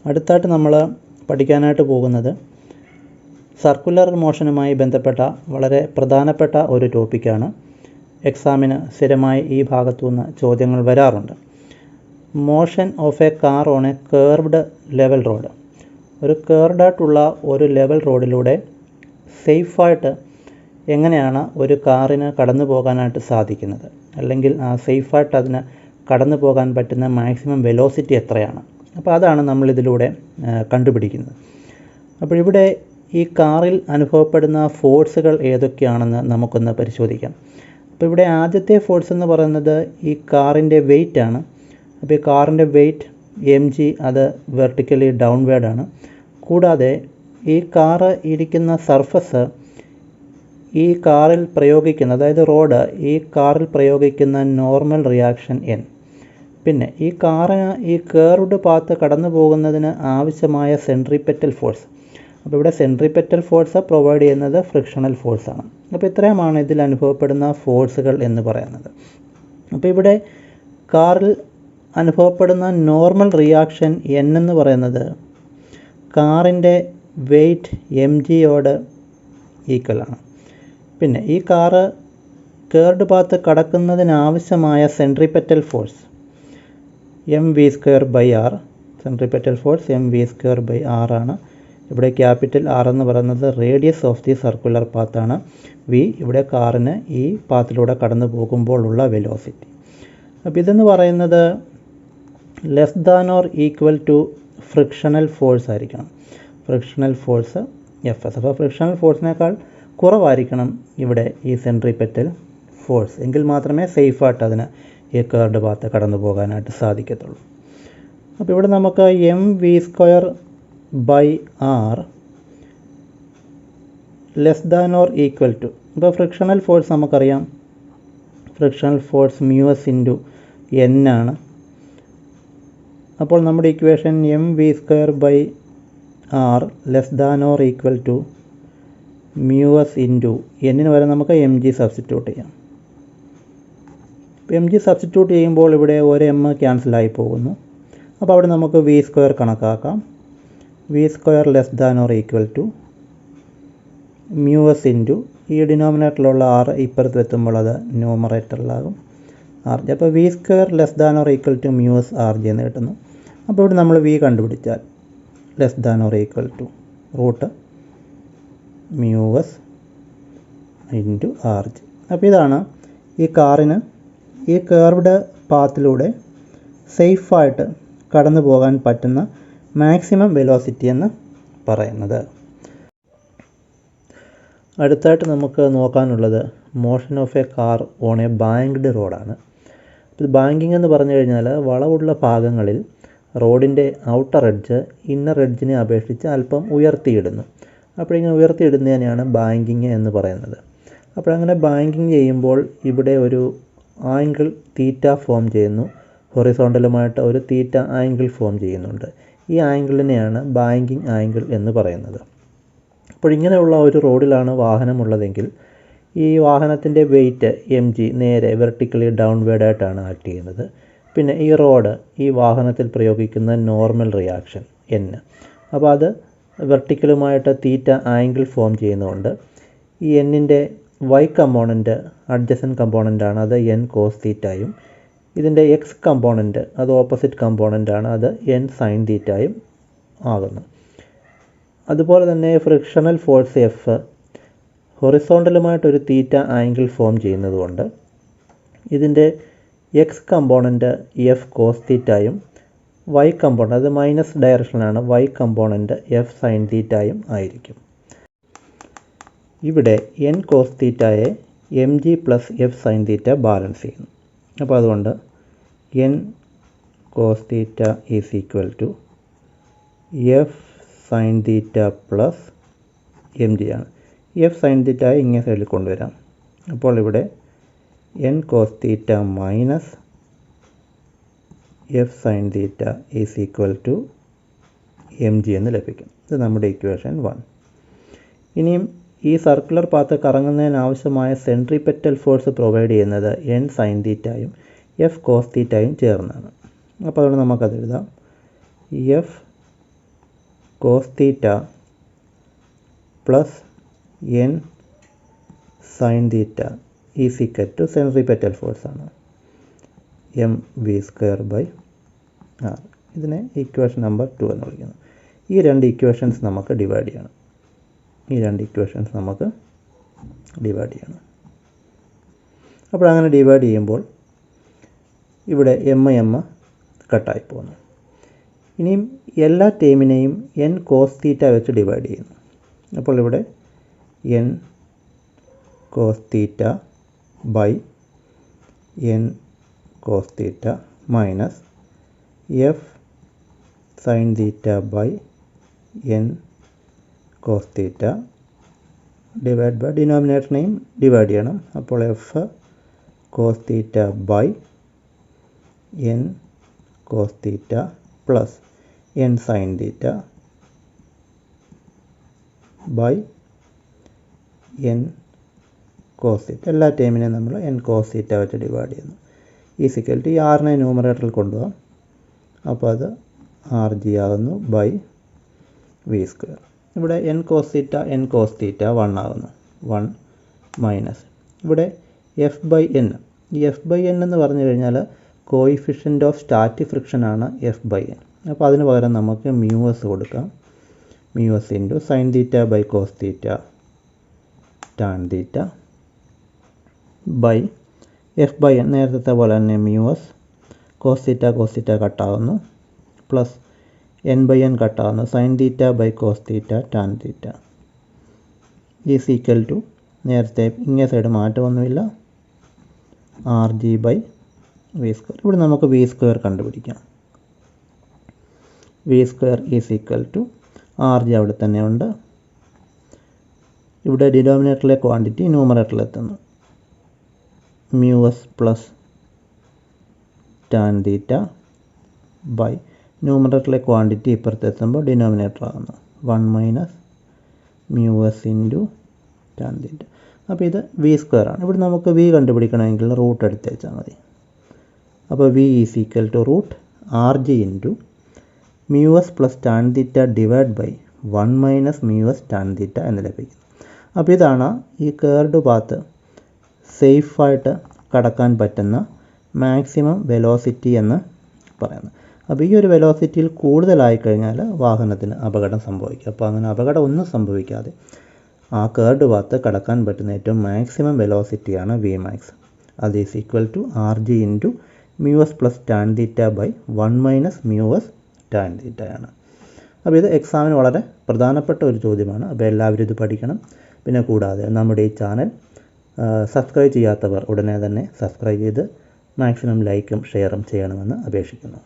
അടുത്തായിട്ട് നമ്മൾ പഠിക്കാനായിട്ട് പോകുന്നത് സർക്കുലർ മോഷനുമായി ബന്ധപ്പെട്ട വളരെ പ്രധാനപ്പെട്ട ഒരു ടോപ്പിക്കാണ്. എക്സാമിന് സ്ഥിരമായി ഈ ഭാഗത്തുനിന്ന് ചോദ്യങ്ങൾ വരാറുണ്ട്. Motion of a car on A curved level road. ഒരു കേർഡായിട്ടുള്ള ഒരു ലെവൽ റോഡിലൂടെ സേഫായിട്ട് എങ്ങനെയാണ് ഒരു കാറിന് കടന്നു പോകാനായിട്ട് സാധിക്കുന്നത്, അല്ലെങ്കിൽ ആ സേഫായിട്ട് അതിന് കടന്നു പോകാൻ പറ്റുന്ന മാക്സിമം വെലോസിറ്റി എത്രയാണ്. അപ്പോൾ അതാണ് നമ്മളിതിലൂടെ കണ്ടുപിടിക്കുന്നത്. അപ്പോൾ ഇവിടെ ഈ കാറിൽ അനുഭവപ്പെടുന്ന ഫോഴ്സുകൾ ഏതൊക്കെയാണെന്ന് നമുക്കൊന്ന് പരിശോധിക്കാം. അപ്പോൾ ഇവിടെ ആദ്യത്തെ ഫോഴ്സ് എന്ന് പറയുന്നത് ഈ കാറിൻ്റെ വെയിറ്റ് ആണ്. അപ്പോൾ ഈ കാറിൻ്റെ വെയിറ്റ് mg, അത് വെർട്ടിക്കലി ഡൗൺവേർഡാണ്. കൂടാതെ ഈ കാറ് ഇരിക്കുന്ന സർഫസ് ഈ കാറിൽ പ്രയോഗിക്കുന്ന, അതായത് റോഡ് ഈ കാറിൽ പ്രയോഗിക്കുന്ന നോർമൽ റിയാക്ഷൻ n. പിന്നെ ഈ കാറിന് ഈ കേർവ്ഡ് പാത്ത് കടന്നു പോകുന്നതിന് ആവശ്യമായ സെൻട്രിപെറ്റൽ ഫോഴ്സ്. അപ്പോൾ ഇവിടെ സെൻട്രിപെറ്റൽ ഫോഴ്സ് പ്രൊവൈഡ് ചെയ്യുന്നത് ഫ്രിക്ഷണൽ ഫോഴ്സാണ്. അപ്പോൾ ഇത്രയുമാണ് ഇതിൽ അനുഭവപ്പെടുന്ന ഫോഴ്സുകൾ എന്ന് പറയുന്നത്. അപ്പോൾ ഇവിടെ കാറിൽ അനുഭവപ്പെടുന്ന നോർമൽ റിയാക്ഷൻ n എന്ന് പറയുന്നത് കാറിൻ്റെ വെയിറ്റ് mgയോട് ഈക്വലാണ്. പിന്നെ ഈ കാറ് കേർഡ് പാത്ത് കടക്കുന്നതിനാവശ്യമായ centripetal force mv²/r. Centripetal force mv²/r ആണ്. ഇവിടെ ക്യാപിറ്റൽ R എന്ന് പറയുന്നത് റേഡിയസ് ഓഫ് ദി സർക്കുലർ പാത്താണ്. v ഇവിടെ കാറിന് ഈ പാത്തിലൂടെ കടന്നു പോകുമ്പോഴുള്ള വെലോസിറ്റി. അപ്പോൾ ഇതെന്ന് പറയുന്നത് less than or equal to frictional force ആയിരിക്കണം. Frictional force Fs. അപ്പോൾ ഫ്രിക്ഷണൽ ഫോഴ്സിനേക്കാൾ കുറവായിരിക്കണം ഇവിടെ ഈ സെൻട്രിപെറ്റൽ ഫോഴ്സ്. എങ്കിൽ മാത്രമേ സേഫായിട്ട് അതിന് ഈ കേർഡ് പാത്ത് കടന്നു പോകാനായിട്ട് സാധിക്കത്തുള്ളൂ. അപ്പോൾ ഇവിടെ നമുക്ക് mv²/r less than or equal to. ഇപ്പോൾ ഫ്രിക്ഷണൽ ഫോഴ്സ് നമുക്കറിയാം, ഫ്രിക്ഷണൽ ഫോഴ്സ് μs × n ആണ്. അപ്പോൾ നമ്മുടെ equation mv²/r less than or equal to μs × n വരെ നമുക്ക് mg സബ്സ്റ്റിറ്റ്യൂട്ട് ചെയ്യാം. mg സബ്സ്റ്റിറ്റ്യൂട്ട് ചെയ്യുമ്പോൾ ഇവിടെ ഒരു m ക്യാൻസലായി പോകുന്നു. അപ്പോൾ അവിടെ നമുക്ക് v² കണക്കാക്കാം. v² less than or equal to μs × ഈ ഡിനോമിനേറ്ററിലുള്ള r ഇപ്പുറത്ത് എത്തുമ്പോൾ അത് ന്യൂമറേറ്ററിലാകും rg. അപ്പോൾ v² less than or equal to μs rg എന്ന് കിട്ടുന്നു. അപ്പോൾ ഇവിടെ നമ്മൾ v കണ്ടുപിടിച്ചാൽ less than or equal to root μs × rg. അപ്പോൾ ഇതാണ് ഈ കാറിന് ഈ കേർവ്ഡ് പാത്തിലൂടെ സേഫായിട്ട് കടന്നു പോകാൻ പറ്റുന്ന മാക്സിമം വെലോസിറ്റി എന്ന് പറയുന്നത്. അടുത്തായിട്ട് നമുക്ക് നോക്കാനുള്ളത് motion of a car on a banked റോഡാണ്. ഇത് ബാങ്കിങ് എന്ന് പറഞ്ഞു കഴിഞ്ഞാൽ വളവുള്ള ഭാഗങ്ങളിൽ റോഡിൻ്റെ ഔട്ടർ എഡ്ജ് ഇന്നർ എഡ്ജിനെ അപേക്ഷിച്ച് അല്പം ഉയർത്തിയിടുന്നു. അപ്പോൾ ഇങ്ങനെ ഉയർത്തിയിടുന്നതിനെയാണ് ബാങ്കിങ് എന്ന് പറയുന്നത്. അപ്പോൾ അങ്ങനെ ബാങ്കിങ് ചെയ്യുമ്പോൾ ഇവിടെ ഒരു ആംഗിൾ തീറ്റ ഫോം ചെയ്യുന്നു. ഹൊറിസോണ്ടലുമായിട്ട് ഒരു തീറ്റ ആംഗിൾ ഫോം ചെയ്യുന്നുണ്ട്. ഈ ആംഗിളിനെയാണ് ബാങ്കിങ് ആംഗിൾ എന്ന് പറയുന്നത്. അപ്പോൾ ഇങ്ങനെയുള്ള ഒരു റോഡിലാണ് വാഹനമുള്ളതെങ്കിൽ ഈ വാഹനത്തിൻ്റെ വെയിറ്റ് mg നേരെ വെർട്ടിക്കലി ഡൗൺവേർഡായിട്ടാണ് ആക്ട് ചെയ്യുന്നത്. പിന്നെ ഈ റോഡ് ഈ വാഹനത്തിൽ പ്രയോഗിക്കുന്ന നോർമൽ റിയാക്ഷൻ n. അപ്പോൾ അത് വെർട്ടിക്കലുമായിട്ട് തീറ്റ ആംഗിൾ ഫോം ചെയ്യുന്നതുകൊണ്ട് ഈ എന്നിൻ്റെ y കമ്പോണൻറ്റ് അഡ്ജസൻറ്റ് കമ്പോണൻ്റാണ്, അത് n cos തീറ്റയും. ഇതിൻ്റെ x കമ്പോണൻറ്റ് അത് ഓപ്പോസിറ്റ് കമ്പോണൻ്റാണ്, അത് n sin തീറ്റയും ആകുന്നു. അതുപോലെ തന്നെ ഫ്രിക്ഷണൽ ഫോഴ്സ് F ഹൊറിസോണ്ടലുമായിട്ടൊരു തീറ്റ ആംഗിൾ ഫോം ചെയ്യുന്നതുകൊണ്ട് ഇതിൻ്റെ x കമ്പോണൻറ്റ് f cos തീറ്റയും y കമ്പോണൻറ്റ് അത് മൈനസ് ഡയറക്ഷനാണ്, y കമ്പോണൻറ്റ് f sin തീറ്റയും ആയിരിക്കും. ഇവിടെ n cos തീറ്റയെ mg + f sin theta balance ചെയ്യുന്നു. അപ്പോൾ അതുകൊണ്ട് n cos theta is equal to f sin theta plus mg ആണ്. f sin തീറ്റയെ ഇങ്ങനെ സൈഡിൽ കൊണ്ടുവരാം. അപ്പോൾ ഇവിടെ n cos theta minus f sin theta is equal to mg എന്ന് ലഭിക്കും. ഇത് നമ്മുടെ ഇക്വേഷൻ 1. ഇനിയും ഈ സർക്കുലർ പാത്ത് കറങ്ങുന്നതിനാവശ്യമായ സെൻട്രിപെറ്റൽ ഫോഴ്സ് പ്രൊവൈഡ് ചെയ്യുന്നത് n sin തീറ്റയും f cos തീറ്റയും ചേർന്നാണ്. അപ്പോൾ അതുകൊണ്ട് നമുക്കത് എഴുതാം f cos theta plus N sine theta is equal to centripetal ഫോഴ്സാണ് M V square by R. ഇതിനെ ഇക്വേഷൻ നമ്പർ 2 എന്ന് വിളിക്കുന്നു. ഈ രണ്ട് ഇക്വേഷൻസ് നമുക്ക് ഡിവൈഡ് ചെയ്യണം. അപ്പോൾ അങ്ങനെ ഡിവൈഡ് ചെയ്യുമ്പോൾ ഇവിടെ എം കട്ടായി പോകുന്നു. ഇനിയും എല്ലാ ടേമിനെയും എൻ കോസ് തീറ്റ വെച്ച് ഡിവൈഡ് ചെയ്യുന്നു. അപ്പോൾ ഇവിടെ N cos theta by N cos theta minus F sine theta by N cos theta divide by ഡിനോമിനേറ്ററിനെയും ഡിവൈഡ് ചെയ്യണം. അപ്പോൾ F cos theta by N cos theta plus N sine theta by N cos theta. എല്ലാ ടൈമിനെയും നമ്മൾ N cos തീറ്റ വെച്ച് divide ചെയ്യുന്നു. Is equal to ഈ ആറിനെ ന്യൂമറേറ്ററിൽ കൊണ്ടുപോകാം. അപ്പോൾ അത് ആർ ജി ആകുന്നു ബൈ വി സ്ക്വയർ. ഇവിടെ എൻ കോസ് തീറ്റ 1 ആകുന്നു. 1 മൈനസ് ഇവിടെ എഫ് ബൈ എൻ. ഈ എഫ് ബൈ എൻ എന്ന് പറഞ്ഞു കഴിഞ്ഞാൽ കോയിഫിഷ്യൻ്റ് ഓഫ് സ്റ്റാറ്റിക് ഫ്രിക്ഷനാണ് എഫ് ബൈ എൻ. അപ്പോൾ അതിന് പകരം നമുക്ക് മ്യൂ എസ് കൊടുക്കാം. Mu S into sine theta by cos theta tan theta by F by N. നേരത്തെ പോലെ തന്നെ മ്യൂ എസ് കോസ് തീറ്റ കട്ടാകുന്നു plus N by N കട്ടാകുന്നു sign theta by cos theta tan theta is equal to നേരത്തെ ഇങ്ങേ side മാറ്റമൊന്നുമില്ല R G by V square. ഇവിടെ നമുക്ക് V square കണ്ടുപിടിക്കാം. V square is equal to R G അവിടെ തന്നെ ഉണ്ട്. ഇവിടെ ഡിനോമിനേറ്ററിലെ ക്വാണ്ടിറ്റി ന്യൂമറേറ്ററിൽ എത്തുന്നു. Mu S plus tan theta by ന്യൂമറേറ്ററിലെ ക്വാണ്ടിറ്റി ഇപ്പുറത്തെത്തുമ്പോൾ ഡിനോമിനേറ്റർ ആകുന്നു 1 minus mu S into tan theta. അപ്പോൾ ഇത് വി സ്ക്വയർ ആണ്. ഇവിടെ നമുക്ക് വി കണ്ടുപിടിക്കണമെങ്കിൽ റൂട്ട് എടുത്ത് വെച്ചാൽ മതി. അപ്പോൾ V is equal to root R G into mu S plus tan theta divide by 1 minus mu S tan theta എന്ന് ലഭിക്കും. അപ്പോൾ ഇതാണ് ഈ കേർഡ് പാത്ത് സേഫായിട്ട് കടക്കാൻ പറ്റുന്ന മാക്സിമം വെലോസിറ്റി എന്ന് പറയുന്നത്. അപ്പോൾ ഈ ഒരു വെലോസിറ്റിയിൽ കൂടുതലായി കഴിഞ്ഞാൽ വാഹനത്തിന് അപകടം സംഭവിക്കും. അപ്പോൾ അങ്ങനെ അപകടം ഒന്നും സംഭവിക്കാതെ ആ കേർഡ് പാത്ത് കടക്കാൻ പറ്റുന്ന ഏറ്റവും മാക്സിമം വെലോസിറ്റിയാണ് വി മാക്സ്. അത് is equal to R G into mu S plus tan theta by 1 minus mu S tan തീറ്റയാണ്. അപ്പോൾ ഇത് എക്സാമിന് വളരെ പ്രധാനപ്പെട്ട ഒരു ചോദ്യമാണ്. അപ്പോൾ എല്ലാവരും ഇത് പഠിക്കണം. പിന്നെ കൂടാതെ നമ്മുടെ ഈ ചാനൽ സബ്സ്ക്രൈബ് ചെയ്യാത്തവർ ഉടനെ തന്നെ സബ്സ്ക്രൈബ് ചെയ്ത് മാക്സിമം ലൈക്കും ഷെയറും ചെയ്യണമെന്ന് അപേക്ഷിക്കുന്നു.